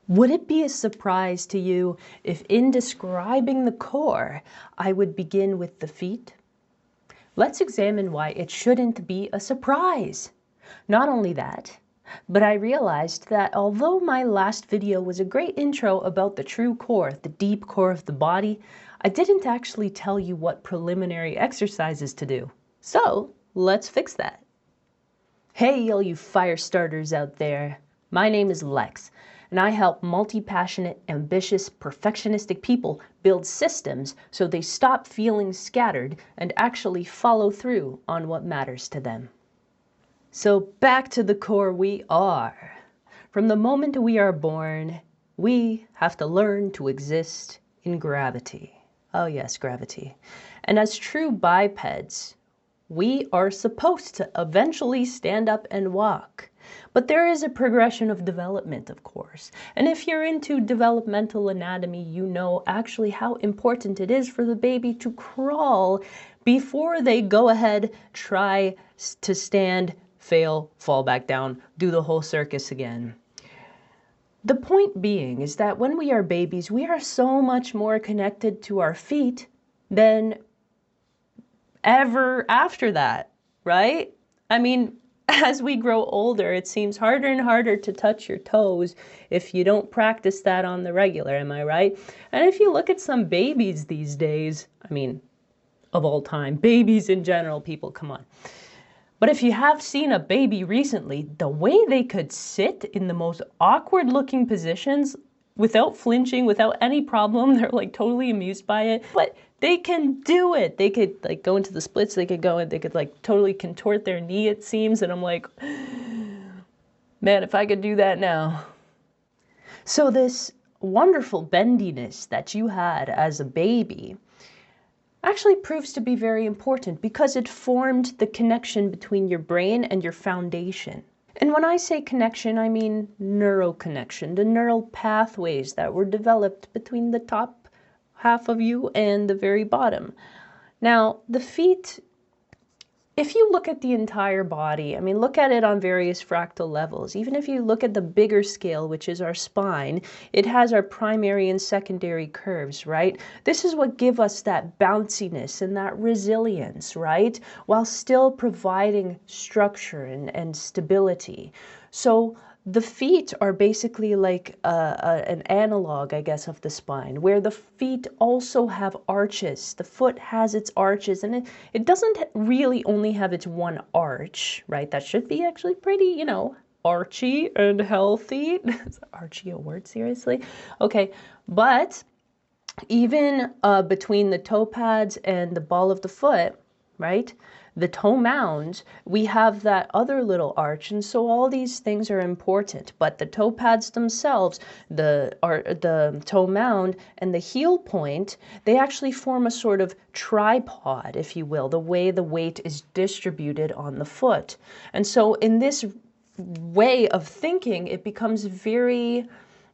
Would it be a surprise to you if in describing the core, I would begin with the feet? Let's examine why it shouldn't be a surprise. Not only that, but I realized that although my last video was a great intro about the true core, the deep core of the body, I didn't actually tell you what preliminary exercises to do. So let's fix that. Hey, all you fire starters out there. My name is Lex, and I help multi-passionate, ambitious, perfectionistic people build systems so they stop feeling scattered and actually follow through on what matters to them. So back to the core we are. From the moment we are born, we have to learn to exist in gravity. Oh yes, gravity. And as true bipeds, we are supposed to eventually stand up and walk. But there is a progression of development, of course. And if you're into developmental anatomy, you know actually how important it is for the baby to crawl before they go ahead, try to stand, fail, fall back down, do the whole circus again. The point being is that when we are babies, we are so much more connected to our feet than ever after that, right? I mean, as we grow older, it seems harder and harder to touch your toes if you don't practice that on the regular, am I right? And if you look at some babies these days, I mean, of all time, babies in general, people, come on. But if you have seen a baby recently, the way they could sit in the most awkward looking positions without flinching, without any problem, they're like totally amused by it, but they can do it. They could like go into the splits, they could go and they could like totally contort their knee, it seems, and I'm like, man, if I could do that now. So this wonderful bendiness that you had as a baby actually proves to be very important because it formed the connection between your brain and your foundation. And when I say connection, I mean neural connection, the neural pathways that were developed between the top half of you and the very bottom. Now, the feet, if you look at the entire body, I mean, look at it on various fractal levels. Even if you look at the bigger scale, which is our spine, it has our primary and secondary curves, right? This is what gives us that bounciness and that resilience, right? While still providing structure and stability. So the feet are basically like an analog, I guess, of the spine, where the feet also have arches. The foot has its arches, and it doesn't really only have its one arch, right? That should be actually pretty, you know, archy and healthy. Is archy a word, seriously? Okay, but even between the toe pads and the ball of the foot, right? The toe mound, we have that other little arch, and so all these things are important. But the toe pads themselves, the toe mound, and the heel point, they actually form a sort of tripod, if you will, the way the weight is distributed on the foot. And so in this way of thinking, it becomes very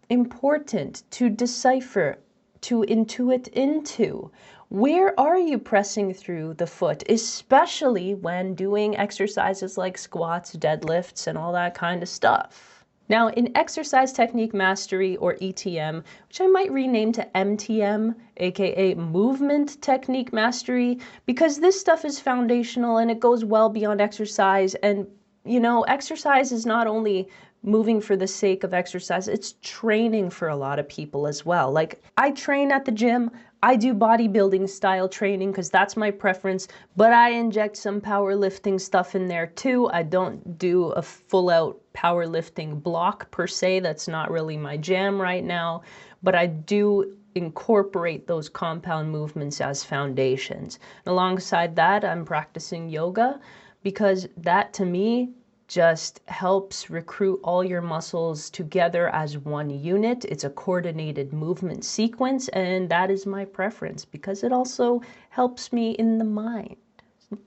important to decipher, to intuit into. Where are you pressing through the foot, especially when doing exercises like squats, deadlifts, and all that kind of stuff? Now, in Exercise Technique Mastery, or ETM, which I might rename to MTM, aka Movement Technique Mastery, because this stuff is foundational and it goes well beyond exercise. And, you know, exercise is not only moving for the sake of exercise, it's training for a lot of people as well. Like, I train at the gym, I do bodybuilding style training because that's my preference, but I inject some powerlifting stuff in there too. I don't do a full out powerlifting block per se. That's not really my jam right now, but I do incorporate those compound movements as foundations. And alongside that, I'm practicing yoga because that to me just helps recruit all your muscles together as one unit. It's a coordinated movement sequence, and that is my preference because it also helps me in the mind.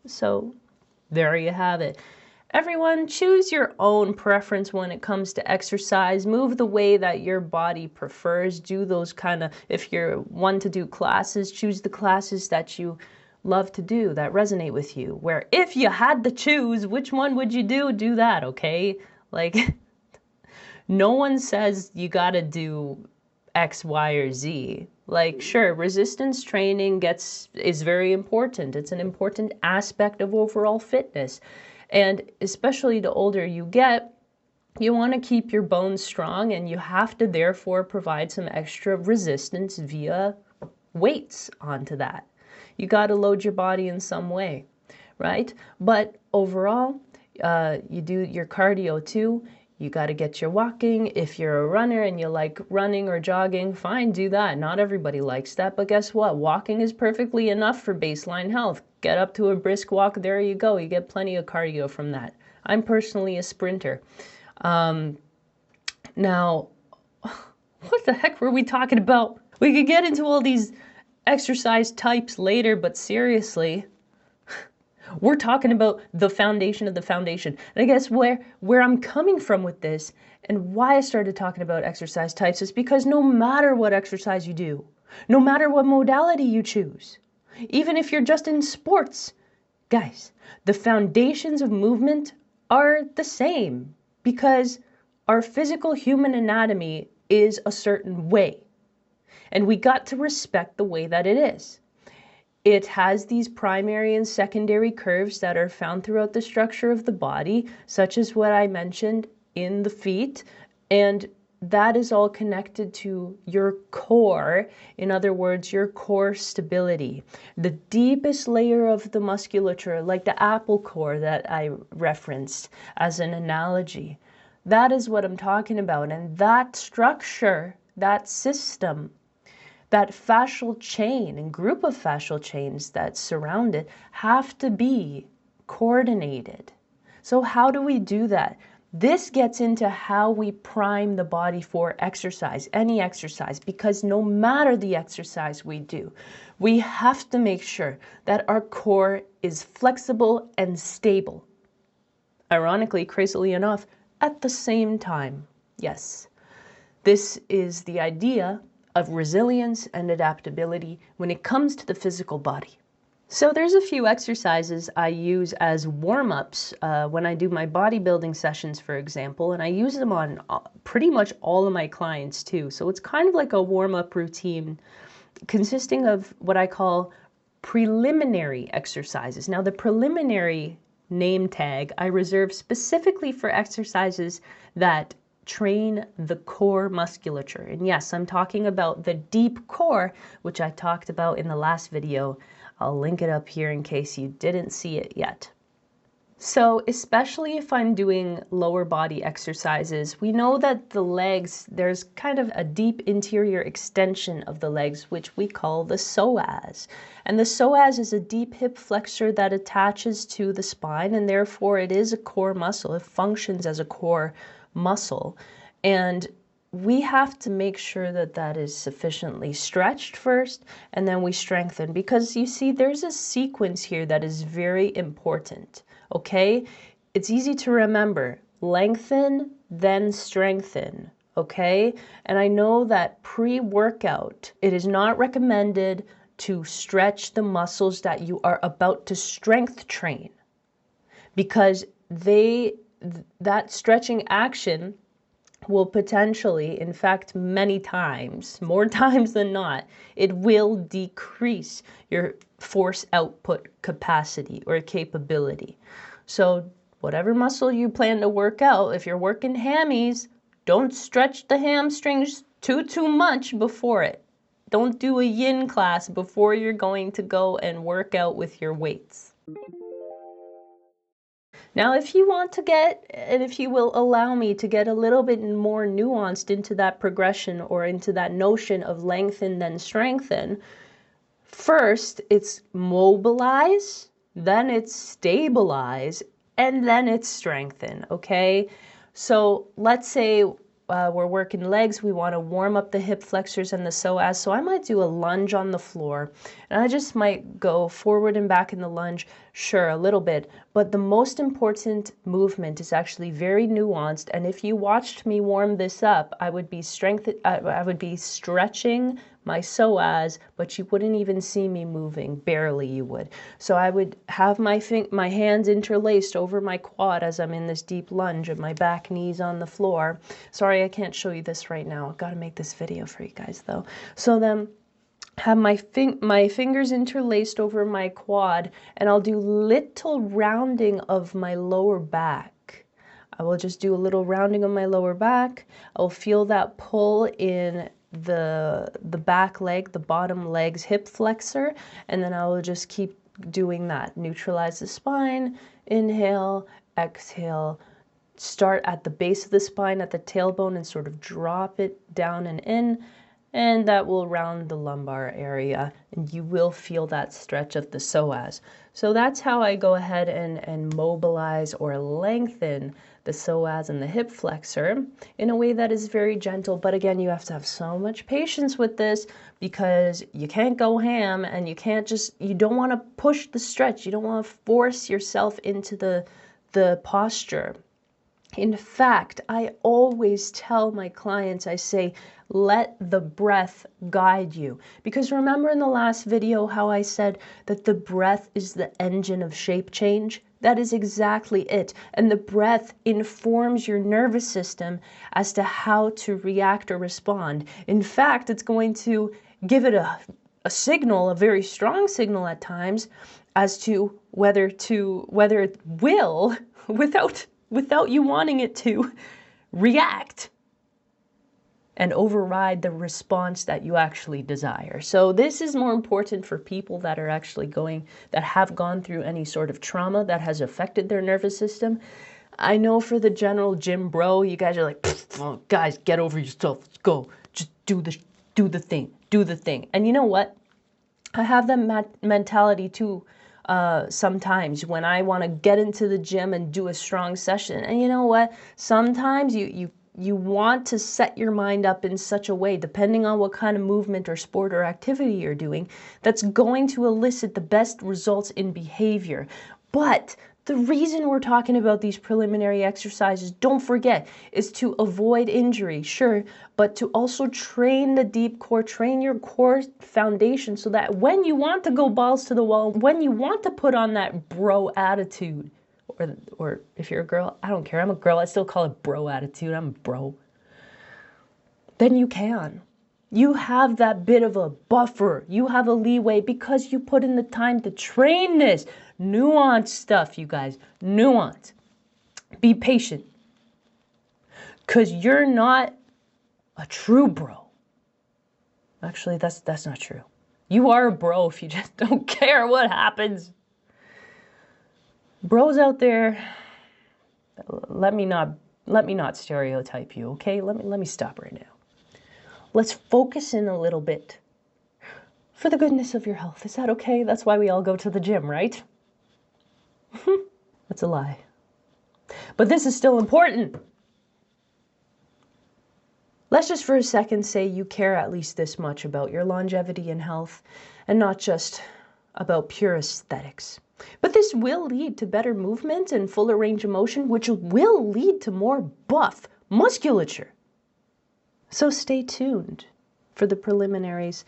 So there you have it. Everyone, choose your own preference when it comes to exercise. Move the way that your body prefers. Do those kind of, if you're one to do classes, choose the classes that you love to do, that resonate with you, where if you had to choose, which one would you do that, okay? Like, No one says you gotta do X, Y, or Z. Like, sure, resistance training is very important. It's an important aspect of overall fitness. And especially the older you get, you want to keep your bones strong, and you have to therefore provide some extra resistance via weights onto that. You got to load your body in some way, right? But overall, you do your cardio too. You got to get your walking. If you're a runner and you like running or jogging, fine, do that. Not everybody likes that, but guess what? Walking is perfectly enough for baseline health. Get up to a brisk walk, there you go. You get plenty of cardio from that. I'm personally a sprinter. Now, what the heck were we talking about? We could get into all these exercise types later, but seriously, we're talking about the foundation of the foundation. And I guess where I'm coming from with this and why I started talking about exercise types is because no matter what exercise you do, no matter what modality you choose, even if you're just in sports, guys, the foundations of movement are the same because our physical human anatomy is a certain way. And we got to respect the way that it is. It has these primary and secondary curves that are found throughout the structure of the body, such as what I mentioned in the feet, and that is all connected to your core. In other words, your core stability. The deepest layer of the musculature, like the apple core that I referenced as an analogy, that is what I'm talking about. And that structure, that system, that fascial chain and group of fascial chains that surround it have to be coordinated. So how do we do that? This gets into how we prime the body for exercise, any exercise, because no matter the exercise we do, we have to make sure that our core is flexible and stable. Ironically, crazily enough, at the same time. Yes, this is the idea of resilience and adaptability when it comes to the physical body. So there's a few exercises I use as warm-ups when I do my bodybuilding sessions, for example, and I use them on pretty much all of my clients too. So it's kind of like a warm-up routine consisting of what I call preliminary exercises. Now, the preliminary name tag I reserve specifically for exercises that train the core musculature. And yes, I'm talking about the deep core, which I talked about in the last video. I'll link it up here in case you didn't see it yet. So especially if I'm doing lower body exercises, we know that the legs, there's kind of a deep interior extension of the legs, which we call the psoas. And the psoas is a deep hip flexor that attaches to the spine, and therefore it is a core muscle. It functions as a core muscle. And we have to make sure that that is sufficiently stretched first, and then we strengthen, because you see there's a sequence here that is very important. Okay, it's easy to remember. Lengthen, then strengthen. Okay, and I know that pre-workout, it is not recommended to stretch the muscles that you are about to strength train, because that stretching action will potentially, in fact, many times, more times than not, it will decrease your force output capacity or capability. So whatever muscle you plan to work out, if you're working hammies, don't stretch the hamstrings too much before it. Don't do a yin class before you're going to go and work out with your weights. Now, if you want to get, and if you will allow me to get a little bit more nuanced into that progression or into that notion of lengthen then strengthen, first it's mobilize, then it's stabilize, and then it's strengthen, okay? So let's say we're working legs, we want to warm up the hip flexors and the psoas, so I might do a lunge on the floor, And I just might go forward and back in the lunge, sure, a little bit, but the most important movement is actually very nuanced. And if you watched me warm this up, I would be stretching my psoas, but you wouldn't even see me moving, barely you would. So I would have my hands interlaced over my quad as I'm in this deep lunge and my back knees on the floor. Sorry, I can't show you this right now. I've got to make this video for you guys though. So then have my fingers interlaced over my quad, and I'll do little rounding of my lower back. I will just do a little rounding of my lower back. I'll feel that pull in the back leg, the bottom leg's hip flexor, and then I will just keep doing that. Neutralize the spine, inhale, exhale, start at the base of the spine at the tailbone and sort of drop it down and in, and that will round the lumbar area, and you will feel that stretch of the psoas. So that's how I go ahead and mobilize or lengthen the psoas and the hip flexor in a way that is very gentle. But again, you have to have so much patience with this because you can't go ham, and you can't just, you don't want to push the stretch. You don't want to force yourself into the posture. In fact, I always tell my clients, I say, let the breath guide you. Because remember in the last video how I said that the breath is the engine of shape change? That is exactly it. And the breath informs your nervous system as to how to react or respond. In fact, it's going to give it a signal, a very strong signal at times, as to whether it will, without you wanting it to, react and override the response that you actually desire. So this is more important for people that are actually that have gone through any sort of trauma that has affected their nervous system. I know for the general gym bro, you guys are like, oh, guys, get over yourself, let's go, just do the thing. And you know what? I have that mentality too. Sometimes when I want to get into the gym and do a strong session, and you know what? Sometimes you want to set your mind up in such a way, depending on what kind of movement or sport or activity you're doing, that's going to elicit the best results in behavior. But the reason we're talking about these preliminary exercises, don't forget, is to avoid injury, sure, but to also train the deep core, train your core foundation so that when you want to go balls to the wall, when you want to put on that bro attitude, or if you're a girl, I don't care, I'm a girl, I still call it bro attitude, I'm a bro, then you can. You have that bit of a buffer, you have a leeway because you put in the time to train this. Nuance stuff, you guys, nuance. Be patient, because you're not a true bro. Actually, that's not true. You are a bro if you just don't care what happens. Bros out there, let me not stereotype you, okay? Let me stop right now. Let's focus in a little bit for the goodness of your health. Is that okay? That's why we all go to the gym, right? That's a lie. But this is still important. Let's just for a second say you care at least this much about your longevity and health, and not just about pure aesthetics. But this will lead to better movement and fuller range of motion, which will lead to more buff musculature. So stay tuned for the preliminaries.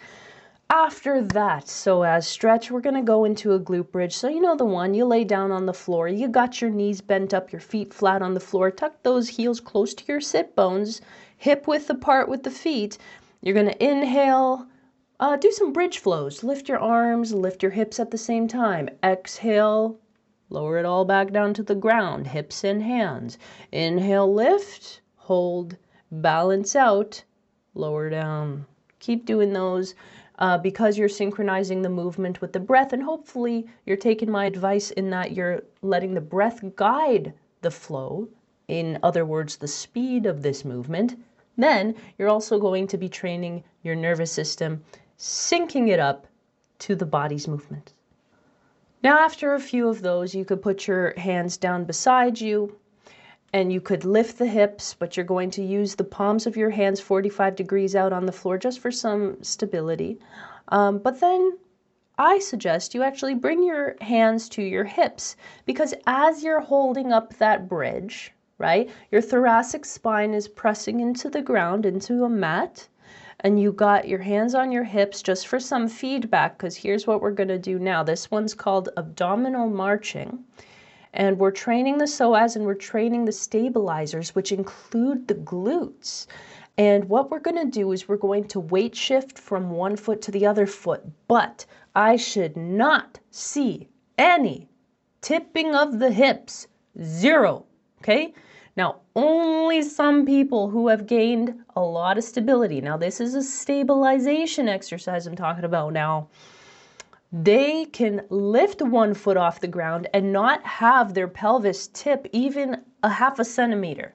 After that psoas stretch, we're going to go into a glute bridge. So you know the one, you lay down on the floor, you got your knees bent up, your feet flat on the floor, tuck those heels close to your sit bones, hip width apart with the feet. You're going to inhale, do some bridge flows. Lift your arms, lift your hips at the same time. Exhale, lower it all back down to the ground, hips and hands. Inhale, lift, hold, balance out, lower down. Keep doing those. Because you're synchronizing the movement with the breath, and hopefully you're taking my advice in that you're letting the breath guide the flow, in other words, the speed of this movement, then you're also going to be training your nervous system, syncing it up to the body's movement. Now, after a few of those, you could put your hands down beside you, and you could lift the hips, but you're going to use the palms of your hands 45 degrees out on the floor just for some stability. But then I suggest you actually bring your hands to your hips, because as you're holding up that bridge, right, your thoracic spine is pressing into the ground, into a mat, and you got your hands on your hips just for some feedback, because here's what we're going to do now. This one's called abdominal marching, and we're training the psoas and we're training the stabilizers, which include the glutes. And what we're going to do is we're going to weight shift from one foot to the other foot, but I should not see any tipping of the hips. Zero, okay? Now, only some people who have gained a lot of stability. Now, this is a stabilization exercise I'm talking about now. They can lift one foot off the ground and not have their pelvis tip even a half a centimeter.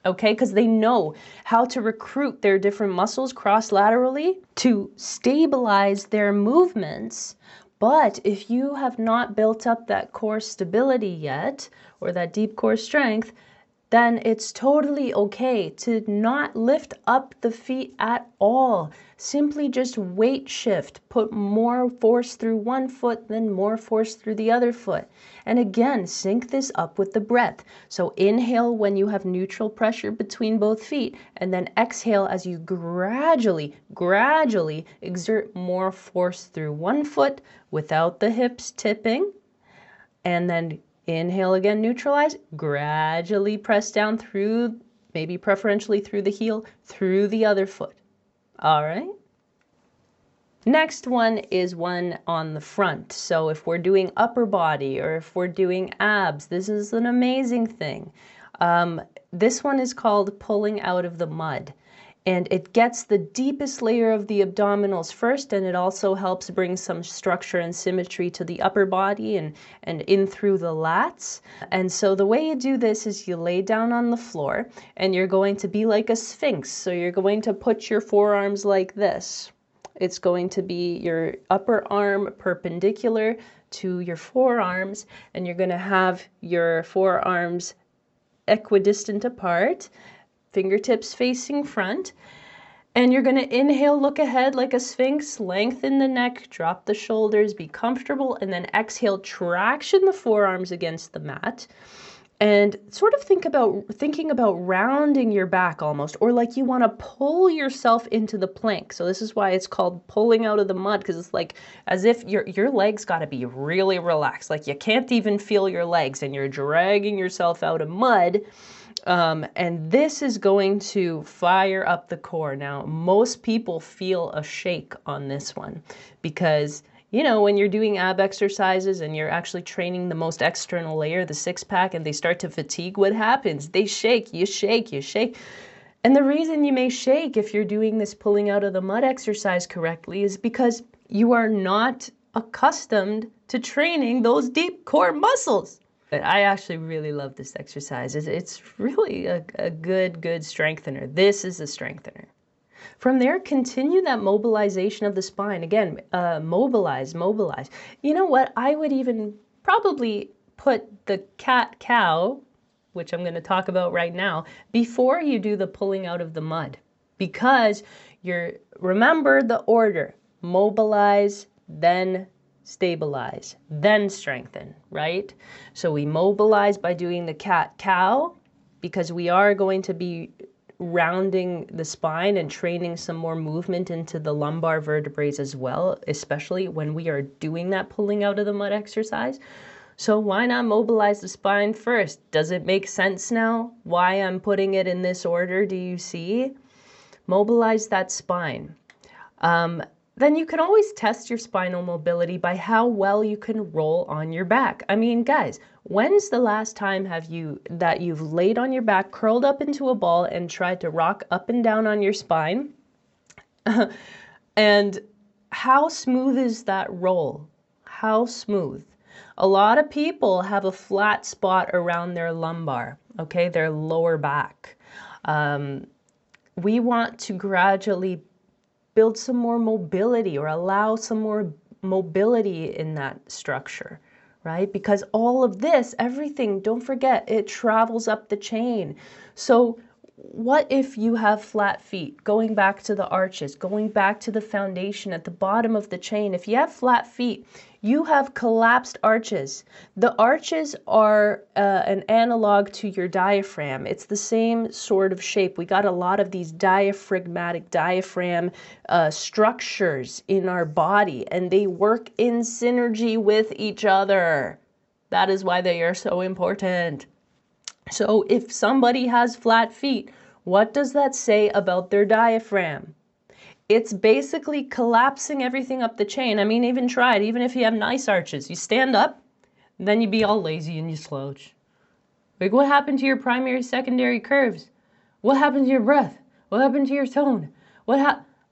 Okay, because they know how to recruit their different muscles cross-laterally to stabilize their movements. But if you have not built up that core stability yet, or that deep core strength, then it's totally okay to not lift up the feet at all. Simply just weight shift. Put more force through one foot, then more force through the other foot. And again, sync this up with the breath. So inhale when you have neutral pressure between both feet, and then exhale as you gradually exert more force through one foot without the hips tipping. And then inhale again, neutralize, gradually press down through, maybe preferentially through the heel, through the other foot. All right. Next one is one on the front. So if we're doing upper body or if we're doing abs, this is an amazing thing. This one is called pulling out of the mud. And it gets the deepest layer of the abdominals first, and it also helps bring some structure and symmetry to the upper body and in through the lats. And so the way you do this is you lay down on the floor, and you're going to be like a sphinx. So you're going to put your forearms like this. It's going to be your upper arm perpendicular to your forearms, and you're going to have your forearms equidistant apart, fingertips facing front, and you're going to inhale, look ahead like a sphinx, lengthen the neck, drop the shoulders, be comfortable, and then exhale, traction the forearms against the mat, and sort of thinking about rounding your back almost, or like you want to pull yourself into the plank. So this is why it's called pulling out of the mud, because it's like as if your legs got to be really relaxed, like you can't even feel your legs and you're dragging yourself out of mud. And this is going to fire up the core. Now, most people feel a shake on this one because, you know, when you're doing ab exercises and you're actually training the most external layer, the six pack, and they start to fatigue, what happens? They shake, you shake, you shake. And the reason you may shake if you're doing this pulling out of the mud exercise correctly is because you are not accustomed to training those deep core muscles. I actually really love this exercise. It's really a good strengthener. This is a strengthener. From there, continue that mobilization of the spine. Again, mobilize. You know what? I would even probably put the cat-cow, which I'm going to talk about right now, before you do the pulling out of the mud. Because remember the order. Mobilize, then stabilize, then strengthen, right? So we mobilize by doing the cat-cow because we are going to be rounding the spine and training some more movement into the lumbar vertebrae as well, especially when we are doing that pulling out of the mud exercise. So why not mobilize the spine first? Does it make sense now why I'm putting it in this order? Do you see? Mobilize that spine. Then you can always test your spinal mobility by how well you can roll on your back. I mean, guys, when's the last time that you've laid on your back, curled up into a ball, and tried to rock up and down on your spine? And how smooth is that roll? How smooth? A lot of people have a flat spot around their lumbar, okay, their lower back. We want to gradually build some more mobility or allow some more mobility in that structure, right? Because all of this, everything, don't forget, it travels up the chain. So what if you have flat feet? Going back to the arches, going back to the foundation at the bottom of the chain. If you have flat feet, you have collapsed arches. The arches are an analog to your diaphragm. It's the same sort of shape. We got a lot of these diaphragm structures in our body, and they work in synergy with each other. That is why they are so important. So if somebody has flat feet, what does that say about their diaphragm? It's basically collapsing everything up the chain. I mean, even try it. Even if you have nice arches, you stand up, then you be all lazy and you slouch. Like, what happened to your primary, secondary curves? What happened to your breath? What happened to your tone?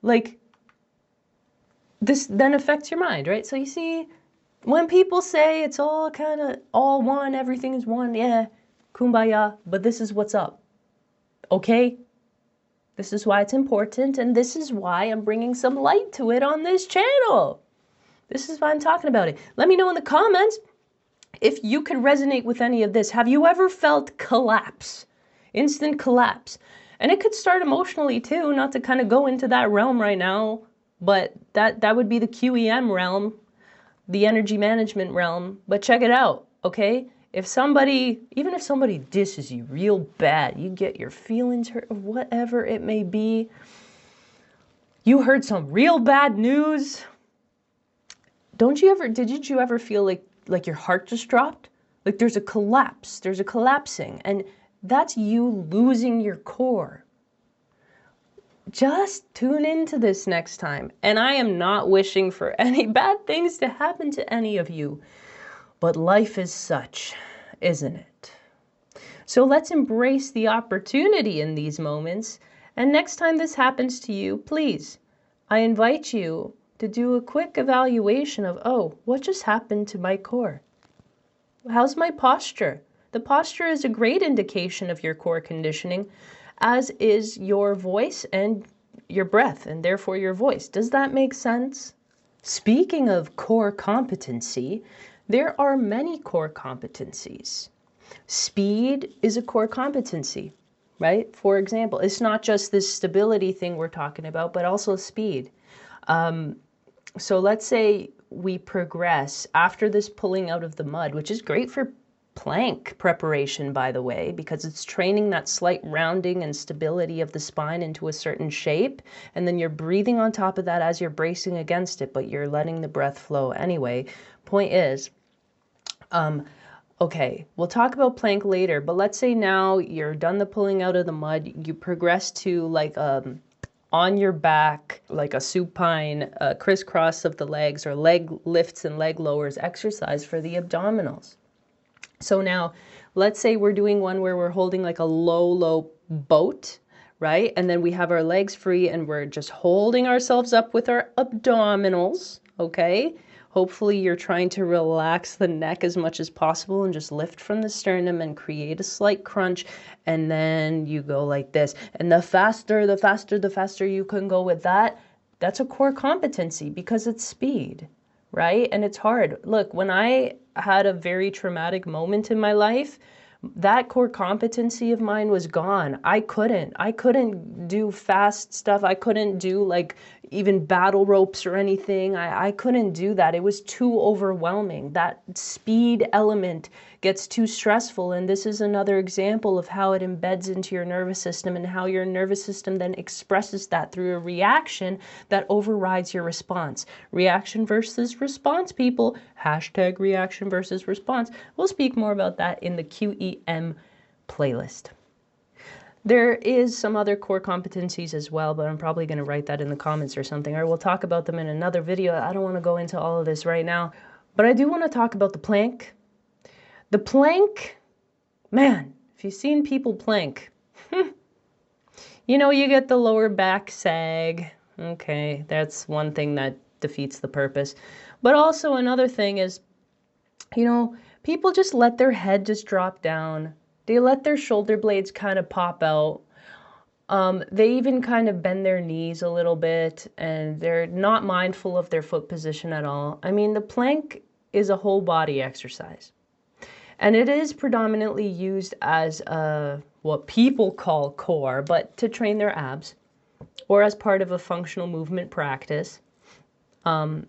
Like, this then affects your mind, right? So you see, when people say it's all kind of all one, everything is one, yeah, kumbaya, but this is what's up, okay? This is why it's important, and this is why I'm bringing some light to it on this channel. This is why I'm talking about it. Let me know in the comments if you can resonate with any of this. Have you ever felt collapse? Instant collapse. And it could start emotionally too, not to kind of go into that realm right now, but that would be the QEM realm, the energy management realm. But check it out, okay? Even if somebody disses you real bad, you get your feelings hurt, whatever it may be, you heard some real bad news. Did you ever feel like your heart just dropped? Like there's a collapsing, and that's you losing your core. Just tune into this next time. And I am not wishing for any bad things to happen to any of you. But life is such, isn't it? So let's embrace the opportunity in these moments. And next time this happens to you, please, I invite you to do a quick evaluation of, oh, what just happened to my core? How's my posture? The posture is a great indication of your core conditioning, as is your voice and your breath, and therefore your voice. Does that make sense? Speaking of core competency, there are many core competencies. Speed is a core competency, right? For example, it's not just this stability thing we're talking about, but also speed. So let's say we progress after this pulling out of the mud, which is great for plank preparation, by the way, because it's training that slight rounding and stability of the spine into a certain shape. And then you're breathing on top of that as you're bracing against it, but you're letting the breath flow anyway. Point is, okay, we'll talk about plank later, but let's say now you're done the pulling out of the mud, you progress to like on your back, like a supine crisscross of the legs, or leg lifts and leg lowers exercise for the abdominals. So now let's say we're doing one where we're holding like a low boat, right? And then we have our legs free and we're just holding ourselves up with our abdominals, okay? Hopefully you're trying to relax the neck as much as possible and just lift from the sternum and create a slight crunch. And then you go like this. And the faster you can go with that, that's a core competency because it's speed, right? And it's hard. Look, when I had a very traumatic moment in my life, that core competency of mine was gone. I couldn't do fast stuff. I couldn't do like even battle ropes or anything. I couldn't do that. It was too overwhelming. That speed element gets too stressful. And this is another example of how it embeds into your nervous system and how your nervous system then expresses that through a reaction that overrides your response. Reaction versus response, people. Hashtag reaction versus response. We'll speak more about that in the QEM playlist. There is some other core competencies as well, but I'm probably going to write that in the comments or something, or we'll talk about them in another video. I don't want to go into all of this right now, but I do want to talk about the plank. The plank, man, if you've seen people plank, you know, you get the lower back sag. Okay, that's one thing that defeats the purpose. But also another thing is, you know, people just let their head just drop down. They let their shoulder blades kind of pop out. They even kind of bend their knees a little bit, and they're not mindful of their foot position at all. I mean, the plank is a whole body exercise. And it is predominantly used as what people call core, but to train their abs, or as part of a functional movement practice. But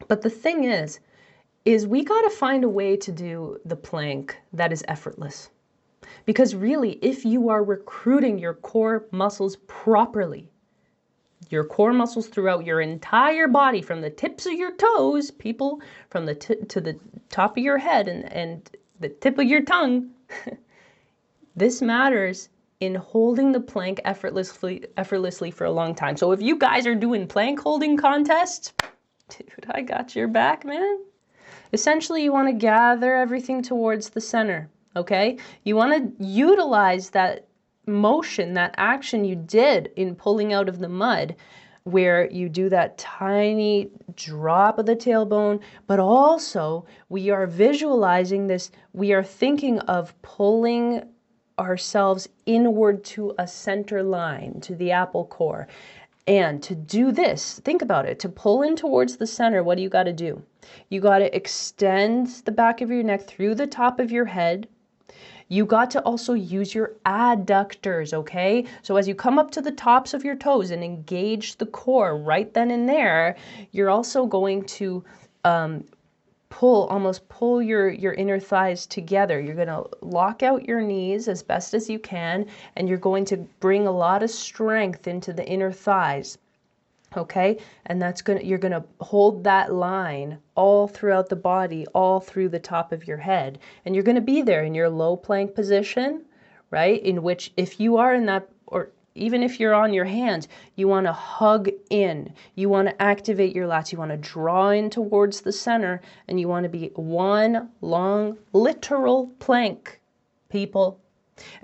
the thing is we got to find a way to do the plank that is effortless. Because really, if you are recruiting your core muscles properly, your core muscles throughout your entire body, from the tips of your toes, people, from the to the top of your head and the tip of your tongue, this matters in holding the plank effortlessly for a long time. So if you guys are doing plank holding contests, dude, I got your back, man. Essentially, you want to gather everything towards the center, okay? You want to utilize that motion, that action you did in pulling out of the mud, where you do that tiny drop of the tailbone, but also we are visualizing this, we are thinking of pulling ourselves inward to a center line, to the apple core. And to do this, think about it, to pull in towards the center, what do you got to do? You got to extend the back of your neck through the top of your head. You got to also use your adductors, okay? So as you come up to the tops of your toes and engage the core right then and there, you're also going to almost pull your inner thighs together. You're going to lock out your knees as best as you can, and you're going to bring a lot of strength into the inner thighs. Okay? And you're going to hold that line all throughout the body, all through the top of your head. And you're going to be there in your low plank position, right? In which, if you are in that, or even if you're on your hands, you want to hug in. You want to activate your lats. You want to draw in towards the center, and you want to be one long, literal plank, people,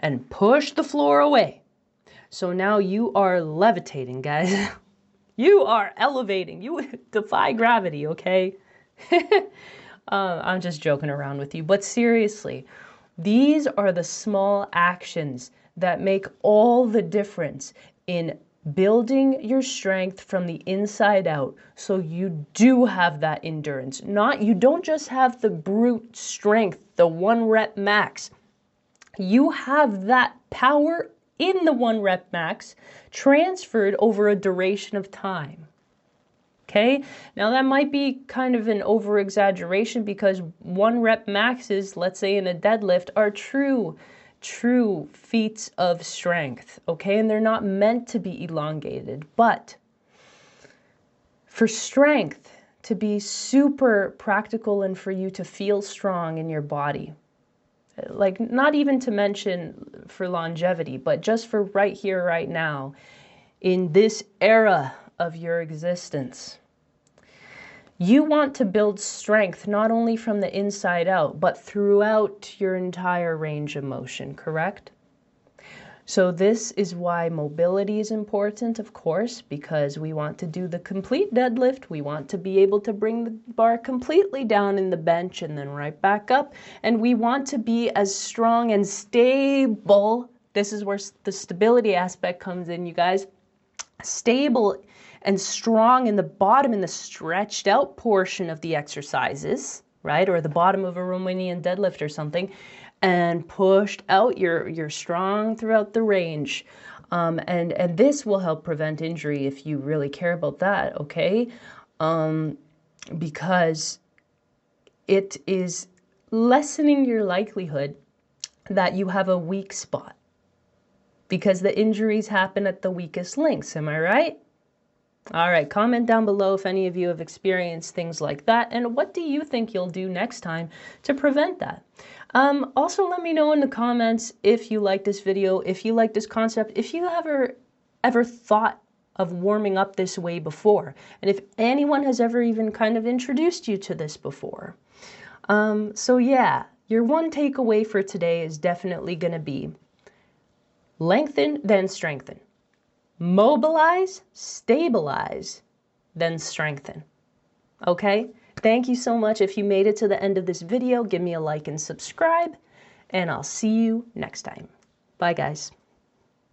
and push the floor away. So now you are levitating, guys. You are elevating. You defy gravity, okay? I'm just joking around with you. But seriously, these are the small actions that make all the difference in building your strength from the inside out, so you do have that endurance. You don't just have the brute strength, the 1 rep max. You have that power in the 1 rep max transferred over a duration of time. Okay? Now that might be kind of an over exaggeration, because 1 rep maxes, let's say in a deadlift, are true feats of strength, okay? And they're not meant to be elongated. But for strength to be super practical and for you to feel strong in your body, like, not even to mention for longevity, but just for right here, right now, in this era of your existence, you want to build strength not only from the inside out, but throughout your entire range of motion, correct? So this is why mobility is important, of course, because we want to do the complete deadlift. We want to be able to bring the bar completely down in the bench and then right back up. And we want to be as strong and stable. This is where the stability aspect comes in, you guys. Stable and strong in the bottom, in the stretched out portion of the exercises, right? Or the bottom of a Romanian deadlift or something. And pushed out, you're strong throughout the range. And this will help prevent injury if you really care about that, okay? Because it is lessening your likelihood that you have a weak spot, because the injuries happen at the weakest links, am I right? All right, comment down below if any of you have experienced things like that, and what do you think you'll do next time to prevent that? Also, let me know in the comments if you like this video, if you like this concept, if you ever thought of warming up this way before, and if anyone has ever even kind of introduced you to this before. So yeah, your one takeaway for today is definitely going to be lengthen, then strengthen. Mobilize, stabilize, then strengthen. Okay? Thank you so much. If you made it to the end of this video, give me a like and subscribe, and I'll see you next time. Bye, guys.